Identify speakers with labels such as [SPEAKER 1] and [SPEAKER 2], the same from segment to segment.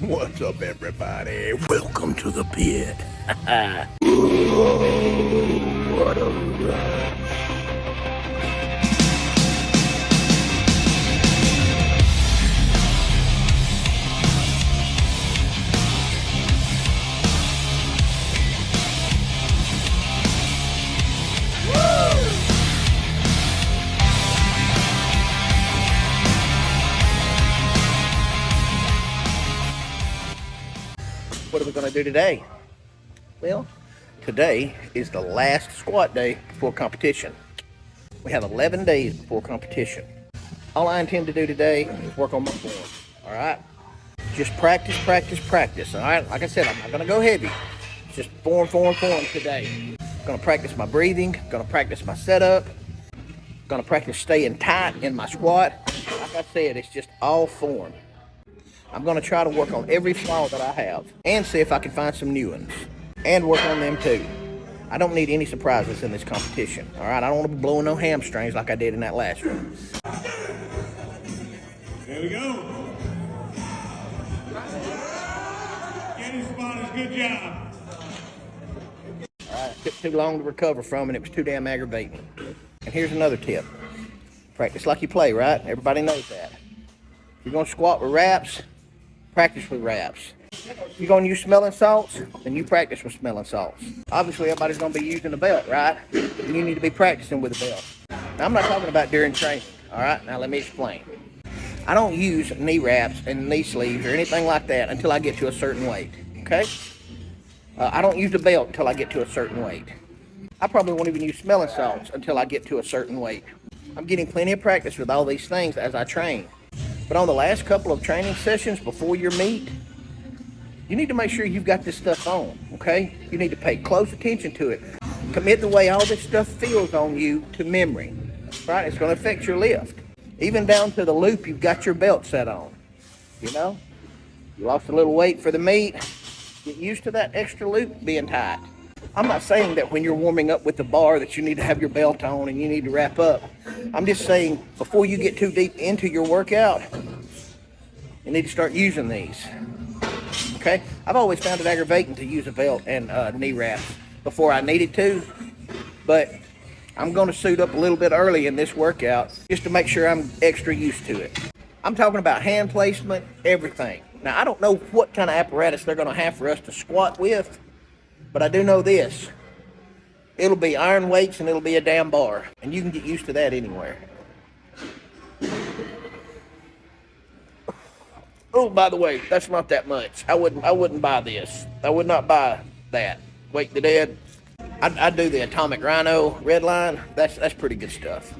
[SPEAKER 1] What's up, everybody? Welcome to the pit. What a ride. What are we going to do today? Well, today is the last squat day before competition. We have 11 days before competition. All I intend to do today is work on my form, all right? Just practice, practice, practice, all right? Like I said, I'm not going to go heavy. It's just form today. I'm going to practice my breathing, going to practice my setup, going to practice staying tight in my squat. Like I said, it's just all form. I'm going to try to work on every flaw that I have and see if I can find some new ones and work on them too. I don't need any surprises in this competition, all right? I don't want to be blowing no hamstrings like I did in that last one.
[SPEAKER 2] There we go. Getting spotters, good job.
[SPEAKER 1] All right, it took too long to recover from and it was too damn aggravating. And here's another tip. Practice like you play, right? Everybody knows that. If you're going to squat with wraps, practice with wraps. If you're going to use smelling salts, then you practice with smelling salts. Obviously, everybody's going to be using a belt, right? And you need to be practicing with a belt. Now, I'm not talking about during training, all right? Now, let me explain. I don't use knee wraps and knee sleeves or anything like that until I get to a certain weight, okay? I don't use the belt until I get to a certain weight. I probably won't even use smelling salts until I get to a certain weight. I'm getting plenty of practice with all these things as I train. But on the last couple of training sessions before your meet, you need to make sure you've got this stuff on, okay? You need to pay close attention to it. Commit the way all this stuff feels on you to memory, right? It's going to affect your lift. Even down to the loop you've got your belt set on, you know? You lost a little weight for the meet, get used to that extra loop being tight. I'm not saying that when you're warming up with the bar that you need to have your belt on and you need to wrap up. I'm just saying before you get too deep into your workout, you need to start using these. Okay? I've always found it aggravating to use a belt and knee wraps before I needed to, but I'm going to suit up a little bit early in this workout just to make sure I'm extra used to it. I'm talking about hand placement, everything. Now, I don't know what kind of apparatus they're going to have for us to squat with, but I do know this. It'll be iron weights and it'll be a damn bar. And you can get used to that anywhere. Oh, by the way, that's not that much. I wouldn't buy this. I would not buy that. Wake the Dead. I'd do the Atomic Rhino Redline. That's pretty good stuff.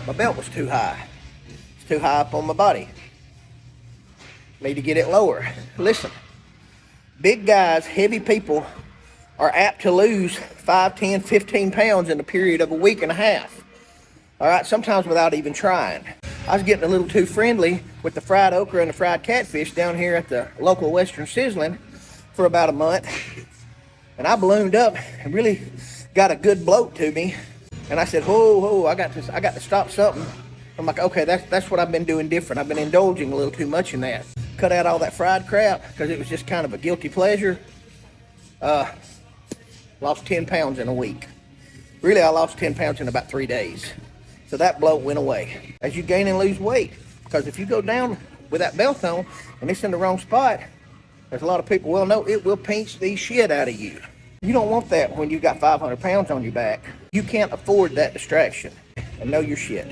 [SPEAKER 1] My belt was too high. Too high up on my body. Need to get it lower. Listen, big guys, heavy people are apt to lose 5, 10, 15 pounds in a period of a week and a half. All right, sometimes without even trying. I was getting a little too friendly with the fried okra and the fried catfish down here at the local Western Sizzling for about a month. And I ballooned up and really got a good bloat to me. And I said, whoa, I got to stop something. I'm like, okay, that's what I've been doing different. I've been indulging a little too much in that. Cut out all that fried crap because it was just kind of a guilty pleasure. Lost 10 pounds in a week. Really, I lost 10 pounds in about 3 days. So that bloat went away. As you gain and lose weight, because if you go down with that belt on and it's in the wrong spot, as a lot of people well know, it will pinch the shit out of you. You don't want that when you got 500 pounds on your back. You can't afford that distraction. And know your shit.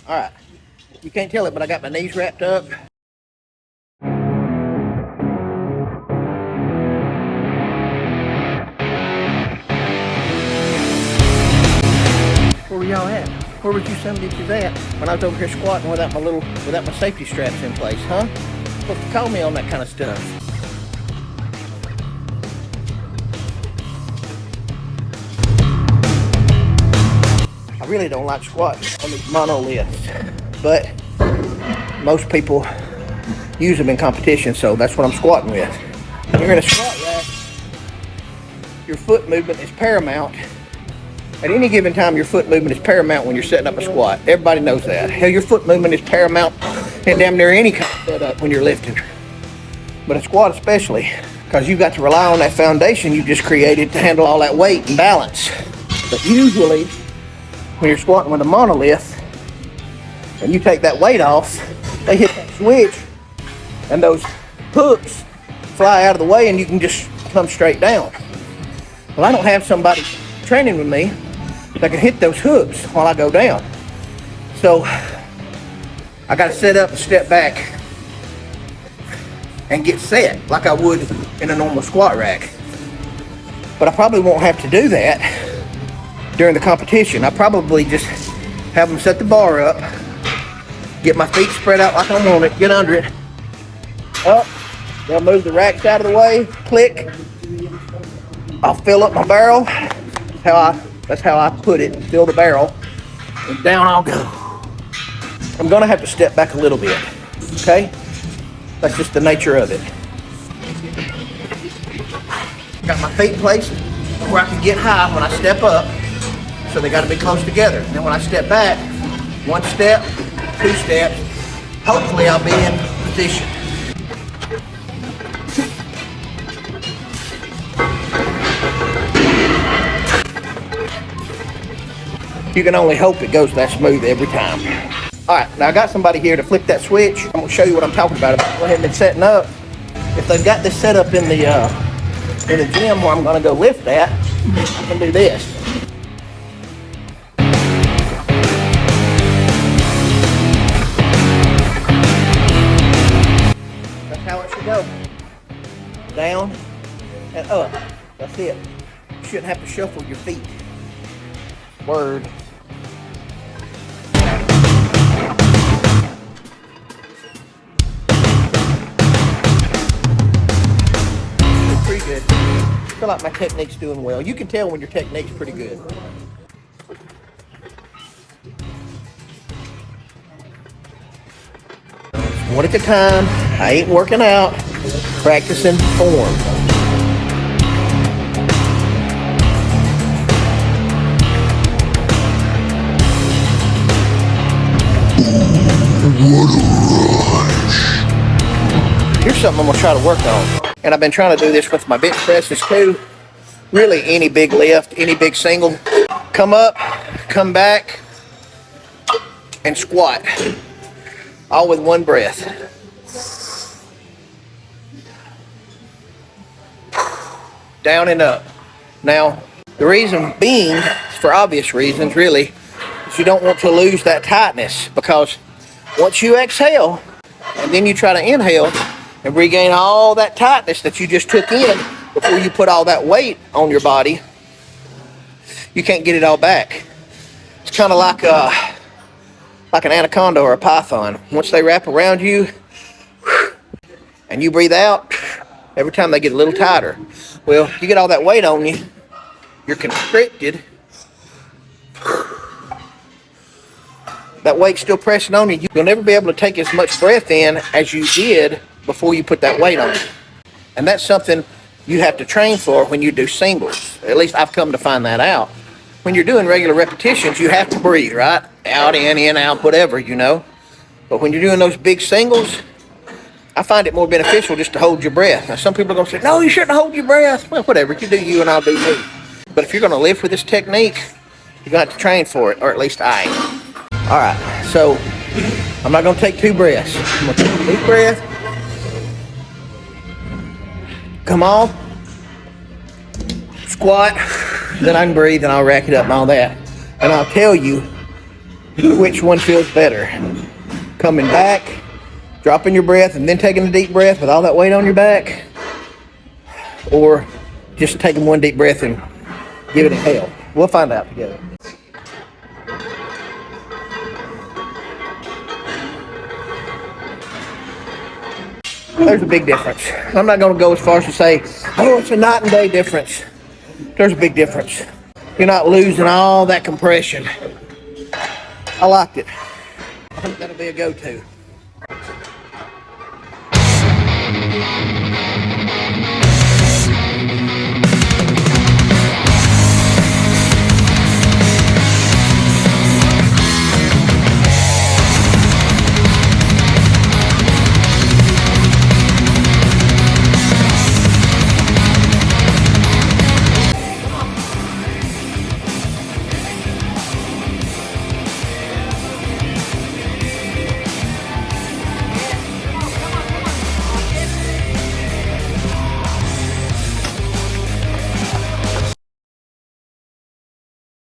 [SPEAKER 1] All right, you can't tell it, but I got my knees wrapped up. Where were y'all at? Where was you some bitches at when I was over here squatting without my safety straps in place, huh? Supposed to call me on that kind of stuff. I really don't like squatting on these mono lifts, but most people use them in competition, so that's what I'm squatting with. When you're in a squat rack, your foot movement is paramount At any given time, your foot movement is paramount when you're setting up a squat. Everybody knows that. Hell, your foot movement is paramount in damn near any kind of setup when you're lifting. But a squat especially, because you've got to rely on that foundation you just created to handle all that weight and balance. But usually, when you're squatting with a monolith, and you take that weight off, they hit that switch, and those hooks fly out of the way, and you can just come straight down. Well, I don't have somebody training with me that can hit those hooks while I go down. So I got to set up and step back and get set like I would in a normal squat rack. But I probably won't have to do that during the competition. I probably just have them set the bar up, get my feet spread out like I want it, get under it, up, they'll move the racks out of the way, click, I'll fill up my barrel, that's how I put it, fill the barrel, and down I'll go. I'm gonna have to step back a little bit, okay? That's just the nature of it. Got my feet placed where I can get high when I step up, so they gotta be close together. And then when I step back, 1 step, 2 steps, hopefully I'll be in position. You can only hope it goes that smooth every time. All right, now I got somebody here to flip that switch. I'm gonna show you what I'm talking about. If I haven't been setting up, if they've got this set up in the gym where I'm gonna go lift at, I can do this. That's how it should go. Down and up. That's it. You shouldn't have to shuffle your feet. Word. Pretty good. I feel like my technique's doing well. You can tell when your technique's pretty good. One at a time. I ain't working out. Practicing form. Here's something I'm gonna try to work on. And I've been trying to do this with my bench presses too. Really any big lift, any big single. Come up, come back, and squat. All with 1 breath. Down and up. Now, the reason being, for obvious reasons really, is you don't want to lose that tightness, because once you exhale and then you try to inhale and regain all that tightness that you just took in before you put all that weight on your body, you can't get it all back. It's kind of like an anaconda or a python. Once they wrap around you and you breathe out, every time they get a little tighter. Well, you get all that weight on you, you're constricted. That weight's still pressing on you. You'll never be able to take as much breath in as you did before you put that weight on you. And that's something you have to train for when you do singles. At least I've come to find that out. When you're doing regular repetitions, you have to breathe, right? Out, in, out, whatever, you know. But when you're doing those big singles, I find it more beneficial just to hold your breath. Now, some people are going to say, no, you shouldn't hold your breath. Well, whatever. You do you and I'll do me. But if you're going to live with this technique, you're going to have to train for it, or at least I am. All right, so I'm not going to take 2 breaths. I'm going to take a deep breath. Come on. Squat. Then I can breathe and I'll rack it up and all that. And I'll tell you which one feels better. Coming back, dropping your breath, and then taking a deep breath with all that weight on your back. Or just taking 1 deep breath and give it a hail. We'll find out together. There's a big difference. I'm not going to go as far as to say, oh, it's a night and day difference. There's a big difference. You're not losing all that compression. I liked it. I think that'll be a go-to.